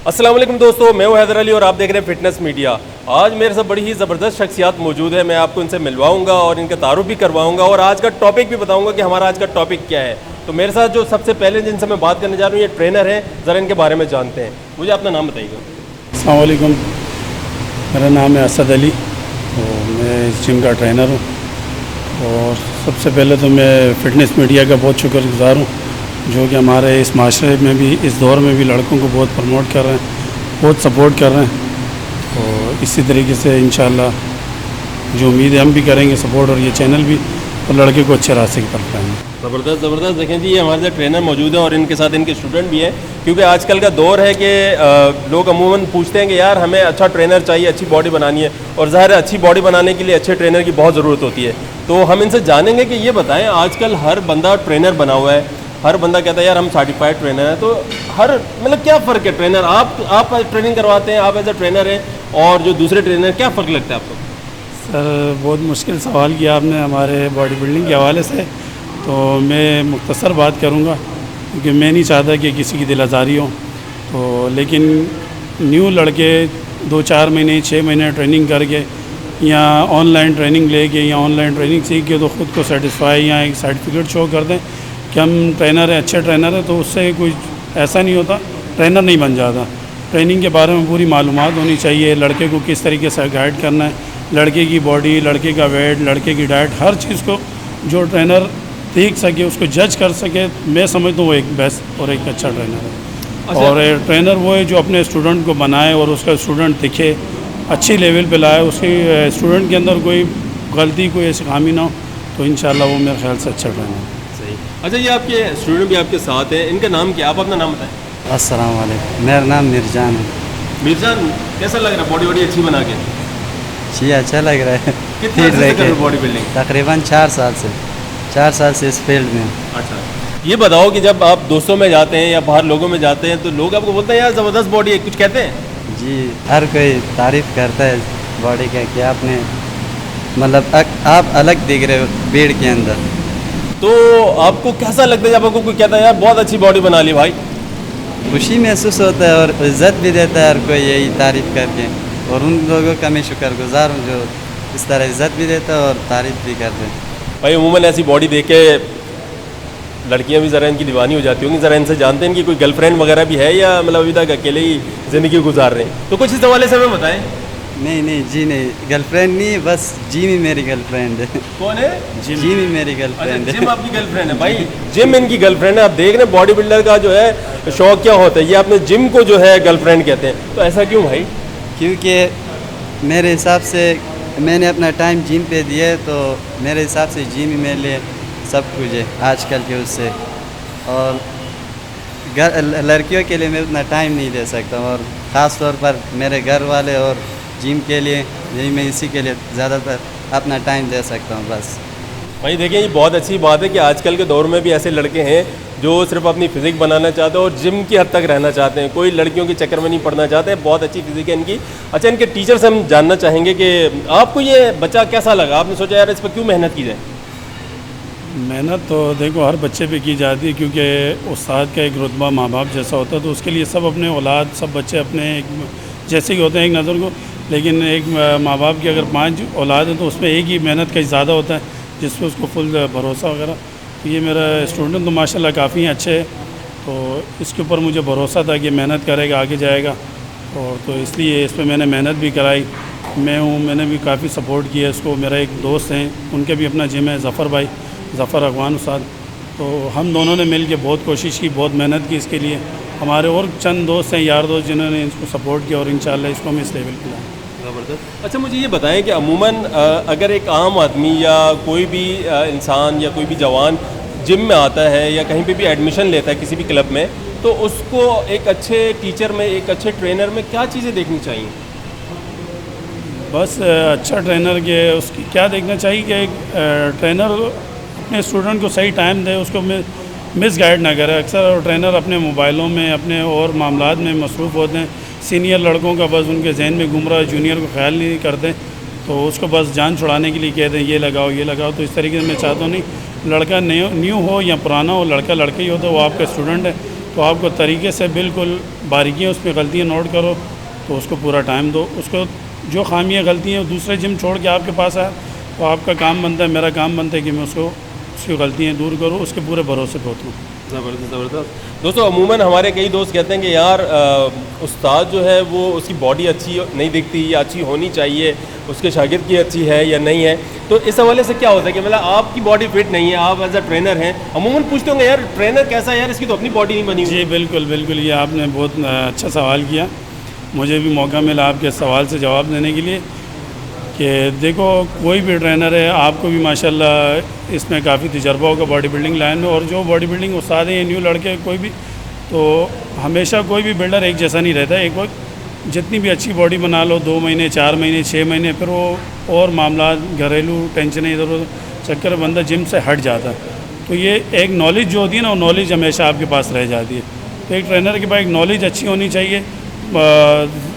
अस्सलाम वालेकुम दोस्तों, मैं हूं हैदर अली और आप देख रहे हैं फिटनेस मीडिया। आज मेरे साथ बड़ी ही ज़बरदस्त शख्सियात मौजूद है। मैं आपको इनसे मिलवाऊंगा और इनका तारुफ भी करवाऊंगा और आज का टॉपिक भी बताऊंगा कि हमारा आज का टॉपिक क्या है। तो मेरे साथ जो सबसे पहले जिनसे मैं बात करने जा रहा हूँ, ये ट्रेनर हैं। ज़रा इनके बारे में जानते हैं। मुझे अपना नाम बताइएगा। अस्सलाम वालेकुम, मेरा नाम है असद अली और मैं इस जिम का ट्रेनर हूँ। और सबसे पहले तो मैं फ़िटनेस मीडिया का बहुत शुक्रगुज़ार हूँ जो कि हमारे इस माशरे में भी, इस दौर में भी लड़कों को बहुत प्रमोट कर रहे हैं, बहुत सपोर्ट कर रहे हैं। और इसी तरीके से इंशाअल्लाह जो उम्मीद है हम भी करेंगे सपोर्ट, और ये चैनल भी और लड़के को अच्छे रास्ते की तरफ लाएंगे। ज़बरदस्त ज़बरदस्त। देखें जी, ये हमारे साथ ट्रेनर मौजूद है और इनके साथ इनके स्टूडेंट भी हैं, क्योंकि आजकल का दौर है कि लोग अमूमन पूछते हैं कि यार हमें अच्छा ट्रेनर चाहिए, अच्छी बॉडी बनानी है। और ज़ाहिर है अच्छी बॉडी बनाने के लिए अच्छे ट्रेनर की बहुत ज़रूरत होती है। तो हम इनसे जानेंगे कि ये बताएं, आजकल हर बंदा ट्रेनर बना हुआ है, हर बंदा कहता है यार हम सर्टिफाइड ट्रेनर हैं। तो हर मतलब क्या फ़र्क है? ट्रेनर आप ट्रेनिंग करवाते हैं, आप एज अ ट्रेनर हैं, और जो दूसरे ट्रेनर, क्या फ़र्क लगता है आपको? सर, बहुत मुश्किल सवाल किया आपने हमारे बॉडी बिल्डिंग के हवाले से। तो मैं मुख्तसर बात करूँगा क्योंकि मैं नहीं चाहता कि किसी की दिल आज़ारी हो। तो लेकिन न्यू लड़के 2-4 महीने 6 महीने ट्रेनिंग करके या ऑनलाइन ट्रेनिंग लेके या ऑनलाइन ट्रेनिंग सीख के तो ख़ुद को सेटिस्फाई या एक सर्टिफिकेट शो कर दें कि हम ट्रेनर हैं, अच्छे ट्रेनर हैं, तो उससे कोई ऐसा नहीं होता, ट्रेनर नहीं बन जाता। ट्रेनिंग के बारे में पूरी मालूमात होनी चाहिए, लड़के को किस तरीके से गाइड करना है, लड़के की बॉडी, लड़के का वेट, लड़के की डाइट, हर चीज़ को जो ट्रेनर देख सके, उसको जज कर सके, मैं समझता हूँ वो एक बेस्ट और एक अच्छा ट्रेनर है। अच्छा। और ट्रेनर वो है जो अपने स्टूडेंट को बनाए और उसका स्टूडेंट दिखे, अच्छी लेवल पे लाए, उसके स्टूडेंट के अंदर कोई गलती, कोई ऐसी खामी ना हो, तो इंशाल्लाह वो मेरे ख्याल से अच्छा ट्रेनर है। सही। अच्छा, ये आपके स्टूडेंट भी आपके साथ हैं, इनका नाम क्या? आप अपना नाम बताएं। अस्सलाम वालेकुम, मेरा नाम मिर्जान है। मिर्जान, कैसा लग रहा है बॉडी अच्छी बना के? जी, अच्छा लग रहा है। कितने फिट अर्से रह से कर के रहे हो बॉडी बिल्डिंग? तकरीबन 4 साल से इस फील्ड में हूँ। अच्छा, ये बताओ कि जब आप दोस्तों में जाते हैं या बाहर लोगों में जाते हैं तो लोग आपको बोलते हैं यार ज़बरदस्त बॉडी है, कुछ कहते हैं? जी, हर कोई तारीफ़ करता है बॉडी का कि आपने मतलब आप अलग दिख रहे हो भीड़ के अंदर। तो आपको कैसा लगता है जब आपको कोई कहता है यार बहुत अच्छी बॉडी बना ली भाई? खुशी महसूस होता है और इज़्ज़त भी देता है हर कोई यही तारीफ़ करके। और उन लोगों का मैं शुक्रगुज़ार हूँ जो इस तरह इज़्ज़त भी देता है और तारीफ़ भी करते हैं। भाई अमूमन ऐसी बॉडी देख के लड़कियां भी ज़रा इनकी दीवानी हो जाती होंगी। ज़रा इनसे जानते हैं इनकी कोई गर्लफ्रेंड वगैरह भी है या मतलब अभी तक अकेले ही ज़िंदगी गुजार रहे हैं? तो कुछ इस हवाले से हमें बताएं। नहीं जी नहीं, गर्लफ्रेंड नहीं, बस जिम ही मेरी गर्लफ्रेंड है। कौन है? जिम ही मेरी गर्लफ्रेंड अच्छा, है। जिम आपकी गर्लफ्रेंड है? भाई जिम इनकी गर्लफ्रेंड है। आप देख रहे हैं बॉडी बिल्डर का जो है शौक क्या होता है, ये आपने जिम को जो है गर्लफ्रेंड कहते हैं। तो ऐसा क्यों भाई? क्योंकि मेरे हिसाब से मैंने अपना टाइम जिम पे दिया है, तो मेरे हिसाब से जिम ही मेरे लिए सब कुछ है आजकल के उससे। और लड़कियों के लिए मैं उतना टाइम नहीं दे सकता, और ख़ास तौर पर मेरे घर वाले और जिम के लिए यही, मैं इसी के लिए ज़्यादातर अपना टाइम दे सकता हूँ बस। भाई देखिए, ये बहुत अच्छी बात है कि आजकल के दौर में भी ऐसे लड़के हैं जो सिर्फ अपनी फिजिक बनाना चाहते हैं और जिम की हद तक रहना चाहते हैं, कोई लड़कियों के चक्कर में नहीं पड़ना चाहते हैं। बहुत अच्छी फिजिक है इनकी। अच्छा, इनके टीचर से हम जानना चाहेंगे कि आपको ये बच्चा कैसा लगा? आपने सोचा यार इस पर क्यों मेहनत की जाए? मेहनत तो देखो हर बच्चे पे की जाती है, क्योंकि उस्ताद का एक रुतबा माँ बाप जैसा होता है, तो उसके लिए सब अपने औलाद, सब बच्चे अपने एक जैसे ही होते हैं एक नज़र को। लेकिन एक माँ बाप की अगर 5 औलाद है तो उसमें एक ही मेहनत का ज़्यादा होता है जिसपे उसको फुल भरोसा वगैरह। तो ये मेरा स्टूडेंट तो माशाल्लाह काफ़ी अच्छे है, तो इसके ऊपर मुझे भरोसा था कि मेहनत करेगा, आगे जाएगा। और तो इसलिए इस पर मैंने मेहनत भी कराई। मैंने भी काफ़ी सपोर्ट किया इसको। मेरा एक दोस्त हैं, उनके भी अपना जिम है, ज़फ़र अगवान उस्ताद। तो हम दोनों ने मिल के बहुत कोशिश की, बहुत मेहनत की इसके लिए। हमारे और चंद दोस्त हैं, यार दोस्त, जिन्होंने इसको सपोर्ट किया और इंशाल्लाह इसको हम इस लेवल पर लाएँ। ज़बरदस्त। अच्छा, मुझे ये बताएं कि अमूमन अगर एक आम आदमी या कोई भी इंसान या कोई भी जवान जिम में आता है या कहीं पे भी एडमिशन लेता है किसी भी क्लब में, तो उसको एक अच्छे टीचर में, एक अच्छे ट्रेनर में क्या चीज़ें देखनी चाहिए? बस अच्छा ट्रेनर के उसकी क्या देखना चाहिए कि एक ट्रेनर अपने स्टूडेंट को सही टाइम दे, उसको मिस गाइड ना करे। अक्सर ट्रेनर अपने मोबाइलों में, अपने और मामलात में मसरूफ़ होते हैं। सीनियर लड़कों का बस उनके जहन में घूम रहा है, जूनियर को ख्याल नहीं करते, तो उसको बस जान छुड़ाने के लिए कहते हैं ये लगाओ ये लगाओ। तो इस तरीके से मैं चाहता हूँ नहीं, लड़का न्यू हो या पुराना हो, लड़का लड़का ही होता है, वो आपका स्टूडेंट है, तो आपको तरीके से बिल्कुल बारीकियाँ उसमें गलतियाँ नोट करो, तो उसको पूरा टाइम दो। उसको जो खामियाँ गलतियाँ दूसरे जिम छोड़ के आपके पास आए, तो आपका काम बनता है, मेरा काम बनता है कि मैं उसकी गलतियाँ दूर करूँ, उसके पूरे भरोसे पे उतरूँ। ज़बरदस्त ज़बरदस्त। दोस्तों अमूमन हमारे कई दोस्त कहते हैं कि यार उस्ताद जो है वो उसकी बॉडी अच्छी नहीं दिखती या अच्छी होनी चाहिए, उसके शागिर्द की अच्छी है या नहीं है। तो इस हवाले से क्या होता है कि मतलब आपकी बॉडी फिट नहीं है, आप एज अ ट्रेनर हैं, अमूमन पूछते होंगे यार ट्रेनर कैसा है यार, इसकी तो अपनी बॉडी नहीं बनी हुई। जी बिल्कुल बिल्कुल, ये आपने बहुत अच्छा सवाल किया। मुझे भी मौका मिला आपके सवाल से जवाब देने के लिए कि देखो कोई भी ट्रेनर है, आपको भी माशाल्लाह इसमें काफ़ी तजर्बा होगा बॉडी बिल्डिंग लाइन में, और जो बॉडी बिल्डिंग उस्ताद हैं न्यू लड़के कोई भी, तो हमेशा कोई भी बिल्डर एक जैसा नहीं रहता। एक वक्त जितनी भी अच्छी बॉडी बना लो, 2 महीने 4 महीने 6 महीने, फिर वो और मामला घरेलू टेंशन इधर उधर चक्कर बंदा जिम से हट जाता है। तो ये एक नॉलेज जो होती है ना, वो नॉलेज हमेशा आपके पास रह जाती है। तो एक ट्रेनर के पास एक नॉलेज अच्छी होनी चाहिए।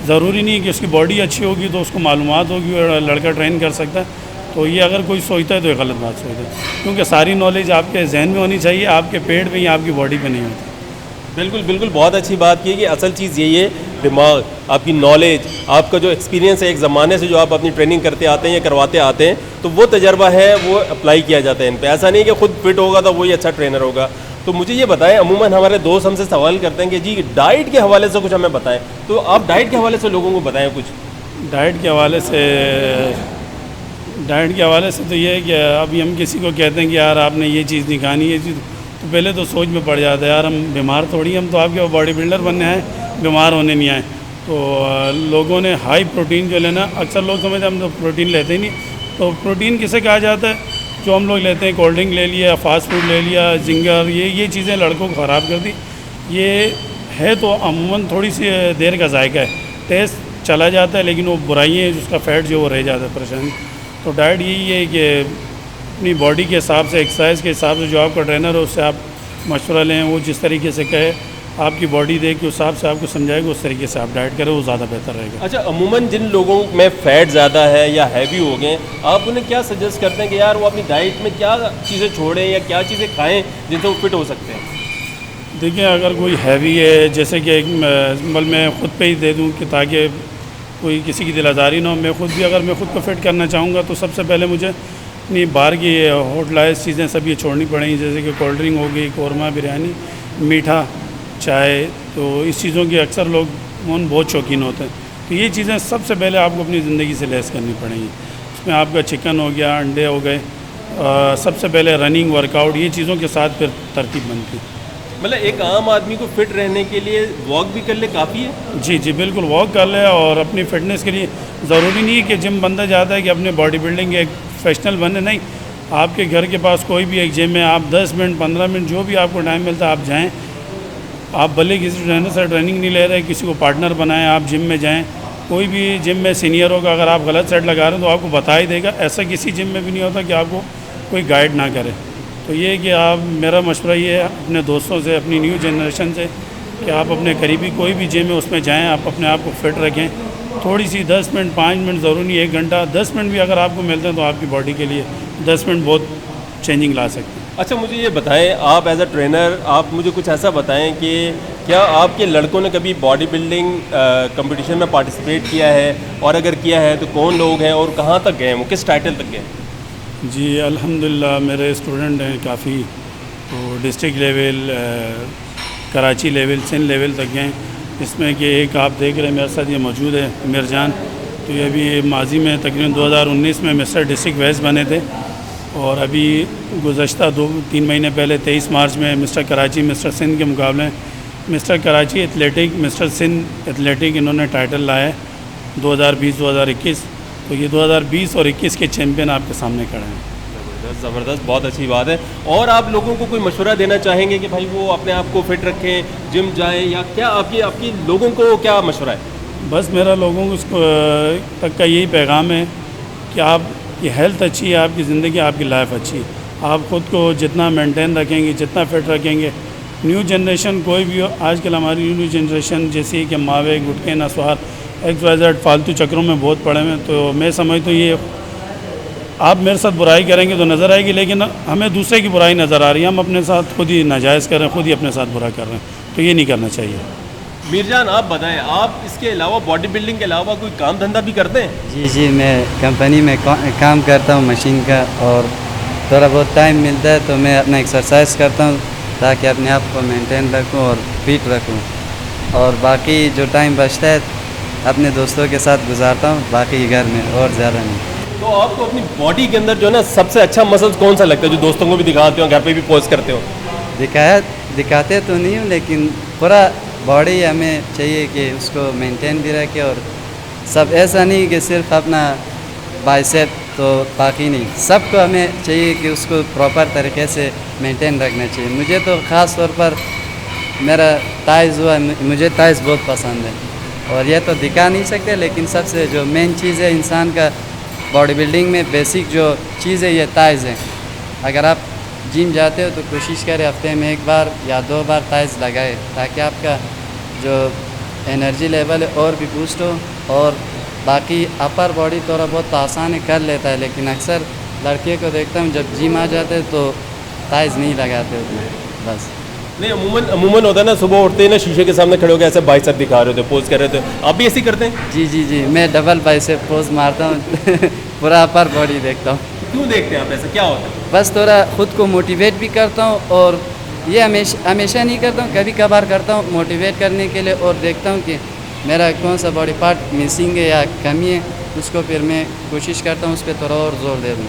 ज़रूरी नहीं कि उसकी बॉडी अच्छी होगी तो उसको मालूमात होगी और लड़का ट्रेन कर सकता है। तो ये अगर कोई सोचता है तो ये गलत बात सोचता है, क्योंकि सारी नॉलेज आपके जहन में होनी चाहिए, आपके पेट में या आपकी बॉडी पे नहीं होती। बिल्कुल बिल्कुल, बहुत अच्छी बात की कि असल चीज़ यही है, दिमाग, आपकी नॉलेज, आपका जो एक्सपीरियंस है एक ज़माने से जो आप अपनी ट्रेनिंग करते आते हैं या करवाते आते हैं, तो वो तजर्बा है वो अप्लाई किया जाता है इन पे। ऐसा नहीं कि खुद फिट होगा तो वही अच्छा ट्रेनर होगा। तो मुझे ये बताएं, अमूमन हमारे दोस्त हमसे सवाल करते हैं कि जी डाइट के हवाले से कुछ हमें बताएं, तो आप डाइट के हवाले से लोगों को बताएं कुछ। डाइट के हवाले से तो ये है कि अभी हम किसी को कहते हैं कि यार आपने ये चीज़ नहीं खानी, ये चीज़, तो पहले तो सोच में पड़ जाता है यार हम बीमार थोड़ी, हम तो आपके बॉडी बिल्डर बनने आए, बीमार होने नहीं आए। तो लोगों ने हाई प्रोटीन जो लेना, अक्सर लोग समझते हैं हम तो प्रोटीन लेते ही नहीं। तो प्रोटीन किसे कहा जाता है? जो हम लोग लेते हैं, कोल्ड ड्रिंक ले लिया, फास्ट फूड ले लिया, जिंगर, ये चीज़ें लड़कों को ख़राब कर दी। ये है तो अमूमन थोड़ी सी देर का जायका है, टेस्ट चला जाता है, लेकिन वो बुराइयाँ उसका फैट जो वो रह जाता है परेशानी। तो डाइट यही है कि अपनी बॉडी के हिसाब से, एक्सरसाइज के हिसाब से जो आपका ट्रेनर है उससे आप मशवरा लें, वो जिस तरीके से कहे, आपकी बॉडी देख के उस हिसाब से आपको समझाएगा, उस तरीके से आप डाइट करें, वो ज़्यादा बेहतर रहेगा। अच्छा, अमूमन जिन लोगों में फ़ैट ज़्यादा है या हैवी हो गए, आप उन्हें क्या सजेस्ट करते हैं कि यार वो अपनी डाइट में क्या चीज़ें छोड़ें या क्या चीज़ें खाएं जिनसे वो फिट हो सकते हैं? देखिए अगर कोई हैवी है, जैसे कि मैं ख़ुद पे ही दे दूँ कि ताकि कोई किसी की दिल आज़ारी ना हो, मैं ख़ुद भी अगर मैं ख़ुद को फिट करना चाहूँगा तो सबसे पहले मुझे अपनी बाहर की होटलाइज चीज़ें सब ये छोड़नी पड़ेंगी, जैसे कि कोल्ड ड्रिंक हो गई, कौरमा, बिरयानी, मीठा, चाय। तो इस चीज़ों की अक्सर लोग बहुत शौकीन होते हैं। तो ये चीज़ें सबसे पहले आपको अपनी ज़िंदगी से लेस करनी पड़ेंगी। इसमें आपका चिकन हो गया, अंडे हो गए, सबसे पहले रनिंग, वर्कआउट, ये चीज़ों के साथ फिर तरतीब बनती है। मतलब एक आम आदमी को फिट रहने के लिए वॉक भी कर ले काफ़ी है? जी जी बिल्कुल, वॉक कर ले, और अपनी फ़िटनेस के लिए ज़रूरी नहीं है कि जिम बंदा जाता है कि अपने बॉडी बिल्डिंग एक प्रोफेशनल बने, नहीं। आपके घर के पास कोई भी एक जिम है, आप 10 मिनट 15 मिनट जो भी आपको टाइम मिलता है आप जाएँ। आप भले किसी ट्रेनर से ट्रेनिंग नहीं ले रहे, किसी को पार्टनर बनाएं, आप जिम में जाएं। कोई भी जिम में सीनियर होगा, अगर आप गलत सेट लगा रहे हैं तो आपको बता ही देगा। ऐसा किसी जिम में भी नहीं होता कि आपको कोई गाइड ना करे। तो ये है कि आप, मेरा मशवरा ये है अपने दोस्तों से, अपनी न्यू जनरेशन से, कि आप अपने करीबी कोई भी जिम है उसमें जाएँ, आप अपने आप को फिट रखें। थोड़ी सी 10 मिनट 5 मिनट ज़रूरी नहीं 1 घंटा, 10 मिनट भी अगर आपको मिलते हैं तो आपकी बॉडी के लिए 10 मिनट बहुत चेंजिंग ला सकते हैं। अच्छा, मुझे ये बताएं, आप एज अ ट्रेनर आप मुझे कुछ ऐसा बताएं कि क्या आपके लड़कों ने कभी बॉडी बिल्डिंग कंपटीशन में पार्टिसिपेट किया है, और अगर किया है तो कौन लोग हैं और कहाँ तक गए, वो किस टाइटल तक गए? जी अल्हम्दुलिल्लाह मेरे स्टूडेंट हैं काफ़ी, तो district level, Karachi level, Sindh level तक गए। इसमें कि एक आप देख रहे हैं मेरे साथ ये मौजूद है मिर्जान, तो ये अभी माजी में तकरीबन 2019 में मिस्टर डिस्ट्रिक्ट वेस्ट बने थे, और अभी गुज़श्ता 2-3 महीने पहले 23 मार्च में मिस्टर कराची, मिस्टर सिंध के मुकाबले mister Karachi athletic, mister Sindh athletic इन्होंने टाइटल लाया है 2020-2021। तो ये 2020 और 21 के चैम्पियन आपके सामने खड़े हैं। ज़बरदस्त, बहुत अच्छी बात है। और आप लोगों को कोई मशवरा देना चाहेंगे कि भाई वो अपने आप को फिट रखें, जिम जाएं, या क्या आपकी लोगों को क्या मशवरा है? बस मेरा लोगों को तक का यही पैगाम है कि आपकी हेल्थ अच्छी है, आपकी ज़िंदगी, आपकी लाइफ अच्छी है। आप ख़ुद को जितना मेंटेन रखेंगे, जितना फिट रखेंगे, न्यू जनरेशन कोई भी हो, आजकल हमारी न्यू जनरेशन जैसी कि मावे, गुटके, नस्वार, XYZ फालतू चक्रों में बहुत पड़े हैं। तो मैं समझता हूँ ये आप मेरे साथ बुराई करेंगे तो नज़र आएगी, लेकिन हमें दूसरे की बुराई नज़र आ रही है, हम अपने साथ खुद ही नाजायज़ कर रहे हैं, खुद ही अपने साथ बुरा कर रहे हैं। तो ये नहीं करना चाहिए। मीरजान आप बताएं, आप इसके अलावा बॉडी बिल्डिंग के अलावा कोई काम धंधा भी करते हैं? जी जी, मैं कंपनी में काम करता हूँ मशीन का, और थोड़ा बहुत टाइम मिलता है तो मैं अपना एक्सरसाइज करता हूँ ताकि अपने आप को मेंटेन रखूँ और फिट रखूँ, और बाकी जो टाइम बचता है अपने दोस्तों के साथ गुजारता हूँ, बाकी घर में और ज़्यादा नहीं। तो आपको अपनी बॉडी के अंदर जो है ना सबसे अच्छा मसल्स कौन सा लगता है जो दोस्तों को भी दिखाते हो, घर पे भी पोस्ट करते हो? दिखाते तो नहीं हूँ, लेकिन पूरा बॉडी हमें चाहिए कि उसको मेंटेन भी रखे, और सब ऐसा नहीं कि सिर्फ अपना बाइसेप तो बाकी नहीं, सबको हमें चाहिए कि उसको प्रॉपर तरीके से मेंटेन रखना चाहिए। मुझे तो ख़ास तौर पर मेरा टाइज़ हुआ, मुझे टाइज़ बहुत पसंद है, और यह तो दिखा नहीं सकते, लेकिन सबसे जो मेन चीज़ है इंसान का बॉडी बिल्डिंग में बेसिक जो चीज़ है ये टाइज़ है। अगर आप जिम जाते हो तो कोशिश करें हफ्ते में 1 बार या 2 बार टाइज़ लगाए, ताकि आपका जो एनर्जी लेवल है और भी बूस्ट हो। और बाकी अपर बॉडी थोड़ा बहुत तो आसान है, कर लेता है, लेकिन अक्सर लड़के को देखता हूँ जब जिम आ जाते हैं तो टाइज़ नहीं लगाते होते, बस। नहीं, अमूमन होता है ना, सुबह उठते ही ना शीशे के सामने खड़े होकर ऐसे बाइसेप दिखा रहे होते, पोज कर रहे थे, आप भी ऐसे ही करते हैं? जी जी जी, मैं डबल बाइसेप पोज मारता हूँ पूरा अपर बॉडी देखता हूँ। क्यों देखते हैं आप ऐसा, क्या होता है? बस थोड़ा खुद को मोटिवेट भी करता हूँ, और ये हमेशा नहीं करता हूँ, कभी कभार करता हूँ मोटिवेट करने के लिए, और देखता हूँ कि मेरा कौन सा बॉडी पार्ट मिसिंग है या कमी है, उसको फिर मैं कोशिश करता हूँ उस पर थोड़ा और जोर दे दूँ।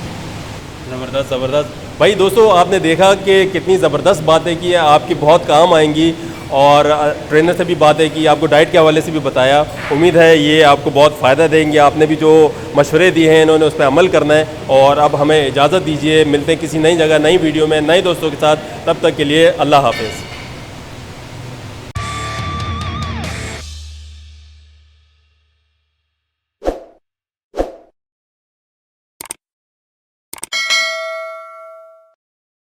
ज़बरदस्त ज़बरदस्त भाई। दोस्तों आपने देखा कि कितनी ज़बरदस्त बातें की हैं, आपकी बहुत काम आएंगी, और ट्रेनर से भी बातें की, आपको डाइट के हवाले से भी बताया। उम्मीद है ये आपको बहुत फ़ायदा देंगे। आपने भी जो मशवरे दिए हैं इन्होंने उस पर अमल करना है। और अब हमें इजाज़त दीजिए, मिलते हैं किसी नई जगह नई वीडियो में नए दोस्तों के साथ, तब तक के लिए अल्लाह हाफ़िज़।